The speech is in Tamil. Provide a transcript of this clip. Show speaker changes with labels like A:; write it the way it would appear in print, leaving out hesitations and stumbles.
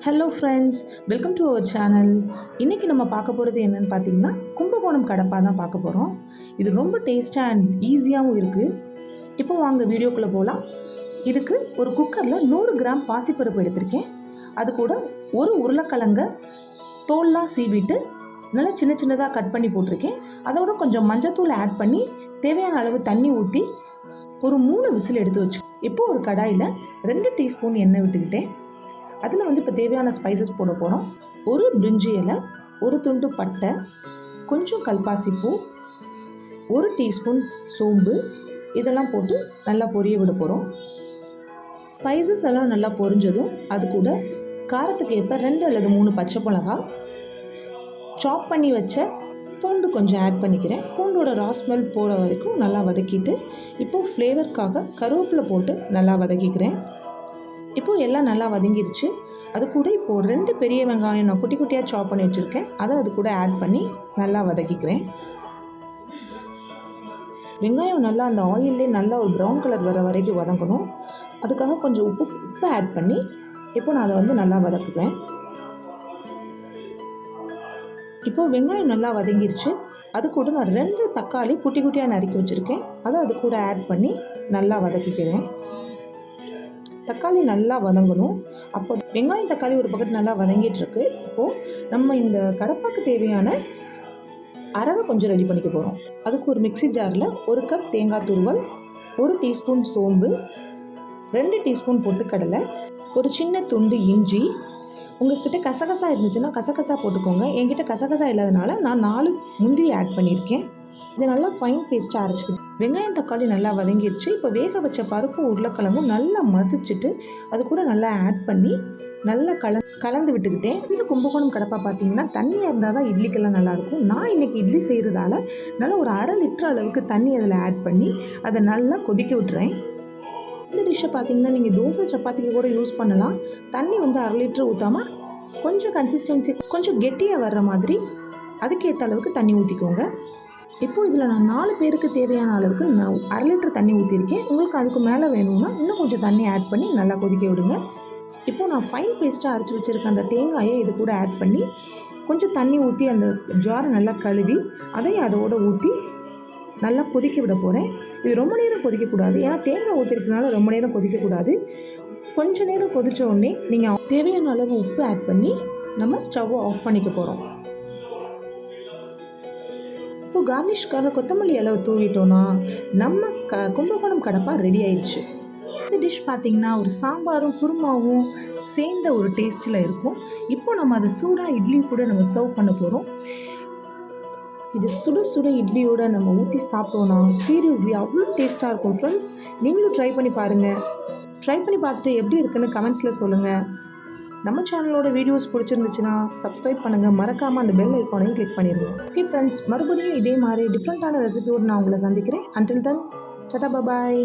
A: Hello friends, welcome to our channel. இன்றைக்கி நம்ம பார்க்க போகிறது என்னென்னு பார்த்தீங்கன்னா, கும்பகோணம் கடப்பா தான் பார்க்க போகிறோம். இது ரொம்ப டேஸ்ட்டாக அண்ட் ஈஸியாகவும் இருக்குது. இப்போ வாங்க வீடியோக்குள்ளே போகலாம். இதுக்கு ஒரு குக்கரில் 100 கிராம் பாசிப்பருப்பு எடுத்திருக்கேன். அது கூட ஒரு உருளைக்கிழங்க தோல்லாம் சீவிட்டு நல்லா சின்ன சின்னதாக கட் பண்ணி போட்டிருக்கேன். அதோட கொஞ்சம் மஞ்சத்தூள் ஆட் பண்ணி தேவையான அளவு தண்ணி ஊற்றி ஒரு 3 விசில் எடுத்து வச்சு இப்போ ஒரு கடாயில் 2 டீஸ்பூன் எண்ணெய் விட்டுக்கிட்டேன். அதில் இப்போ தேவையான ஸ்பைசஸ் போட போகிறோம். ஒரு பிரிஞ்சி இலை, ஒரு துண்டு பட்டை, கொஞ்சம் கல்பாசி பூ, 1 டீஸ்பூன் சோம்பு, இதெல்லாம் போட்டு நல்லா பொரிய விட போகிறோம். ஸ்பைசஸ் எல்லாம் நல்லா பொரிஞ்சதும் அது கூட காரத்துக்கு ஏற்ப 2 அல்லது 3 பச்சை மிளகா, சாப் பண்ணி வச்ச பூண்டு கொஞ்சம் ஆட் பண்ணிக்கிறேன். பூண்டோட ரா ஸ்மெல் போகிற வரைக்கும் நல்லா வதக்கிட்டு இப்போது ஃப்ளேவருக்காக கருவேப்பிலை போட்டு நல்லா வதக்கிக்கிறேன். இப்போது எல்லாம் நல்லா வதங்கிடுச்சு. அது கூட இப்போது 2 பெரிய வெங்காயம் நான் குட்டி குட்டியாக சாப் பண்ணி வச்சுருக்கேன். அதை அது கூட ஆட் பண்ணி நல்லா வதக்கிக்கிறேன். வெங்காயம் நல்லா அந்த ஆயிலே நல்லா ஒரு ப்ரௌன் கலர் வர வரைக்கும் வதங்கணும். அதுக்காக கொஞ்சம் உப்பு ஆட் பண்ணி இப்போ நான் அதை நல்லா வதக்குவேன். இப்போது வெங்காயம் நல்லா வதங்கிருச்சு. அது கூட நான் 2 தக்காளி குட்டி குட்டியாக நறுக்கி வச்சுருக்கேன். அதை அது கூட ஆட் பண்ணி நல்லா வதக்கிக்கிறேன். தக்காளி நல்லா வதங்கணும். அப்போ வெங்காயம் தக்காளி ஒரு பக்கெட் நல்லா வதங்கிட்டுருக்கு. இப்போது நம்ம இந்த கடப்பாக்கு தேவையான அரவை கொஞ்சம் ரெடி பண்ணிக்க போகிறோம். அதுக்கு ஒரு மிக்சி ஜாரில் 1 கப் தேங்காய் துருவல், 1 டீஸ்பூன் சோம்பு, 2 டீஸ்பூன் பொட்டுக்கடலை, ஒரு சின்ன துண்டு இஞ்சி. உங்கள்கிட்ட கசகசா இருந்துச்சுன்னா கசகசா போட்டுக்கோங்க. என்கிட்ட கசகசா இல்லாதனால நான் 4 முந்திரி ஆட் பண்ணியிருக்கேன். இதை நல்லா ஃபைன் பேஸ்ட்டாக அரைச்சிக்கிட்டு வெங்காயம் தக்காளி நல்லா வதங்கிடுச்சு. இப்போ வேக வச்ச பருப்பு உருளைக்கிழங்கும் நல்லா மசிச்சுட்டு அது கூட நல்லா ஆட் பண்ணி நல்லா கலந்து விட்டுக்கிட்டேன். இந்த கும்பகோணம் கடப்பா பார்த்தீங்கன்னா தண்ணியாக இருந்தால் தான் இட்லிக்கெல்லாம் நல்லாயிருக்கும். நான் இன்றைக்கி இட்லி செய்கிறதால நல்லா ஒரு 1/2 லிட்டர் அளவுக்கு தண்ணி அதில் ஆட் பண்ணி அதை நல்லா கொதிக்க விட்டுறேன். இந்த டிஷ்ஷை பார்த்தீங்கன்னா நீங்கள் தோசை சப்பாத்திக்கு கூட யூஸ் பண்ணலாம். தண்ணி 1/2 லிட்டர் ஊற்றாமல் கொஞ்சம் கன்சிஸ்டன்சி கொஞ்சம் கெட்டியாக வர்ற மாதிரி அதுக்கேற்ற அளவுக்கு தண்ணி ஊற்றிக்கோங்க. இப்போது இதில் நான் 4 பேருக்கு தேவையான அளவுக்கு நான் 1/2 லிட்டர் தண்ணி ஊற்றிருக்கேன். உங்களுக்கு அதுக்கு மேலே வேணும்னா இன்னும் கொஞ்சம் தண்ணி ஆட் பண்ணி நல்லா கொதிக்க விடுங்க. இப்போது நான் ஃபைன் பேஸ்ட்டாக அரைச்சி வச்சுருக்க அந்த தேங்காயை இது கூட ஆட் பண்ணி கொஞ்சம் தண்ணி ஊற்றி அந்த ஜாரை நல்லா கழுவி அதையும் அதோடு ஊற்றி நல்லா கொதிக்க விட போகிறேன். இது ரொம்ப நேரம் கொதிக்கக்கூடாது. ஏன்னா தேங்காய் ஊற்றிருக்கனால ரொம்ப நேரம் கொதிக்கக்கூடாது. கொஞ்சம் நேரம் கொதித்த உடனே நீங்கள் தேவையான அளவு உப்பு ஆட் பண்ணி நம்ம ஸ்டவ்வை ஆஃப் பண்ணிக்க போகிறோம். இப்போ கார்னிஷ்காக கொத்தமல்லி இலை தூவிட்டோன்னா நம்ம கும்பகோணம் கடப்பா ரெடி ஆயிடுச்சு. இந்த டிஷ் பார்த்திங்கன்னா ஒரு சாம்பாரும் குருமாவும் சேர்ந்த ஒரு டேஸ்ட்டில் இருக்கும். இப்போ நம்ம அதை சூடாக இட்லி கூட நம்ம சர்வ் பண்ண போகிறோம். இது சுட சுட இட்லியோடு நம்ம ஊற்றி சாப்பிட்டோன்னா சீரியஸ்லி அவ்வளோ டேஸ்ட்டாக இருக்கும். ஃப்ரெண்ட்ஸ், நீங்களும் ட்ரை பண்ணி பாருங்கள். ட்ரை பண்ணி பார்த்துட்டு எப்படி இருக்குன்னு கமெண்ட்ஸில் சொல்லுங்கள். நம்ம சேனலோட வீடியோஸ் பிடிச்சிருந்துச்சுன்னா சப்ஸ்கிரைப் பண்ணுங்கள். மறக்காமல் அந்த பெல் ஐக்கானையும் கிளிக் பண்ணிடுங்க. ஓகே ஃப்ரெண்ட்ஸ், மறுபடியும் இதே மாதிரி டிஃப்ரெண்ட்டான ரெசிபியோடு நான் உங்களை சந்திக்கிறேன். அன்டில் தென், டாடா, பாய்.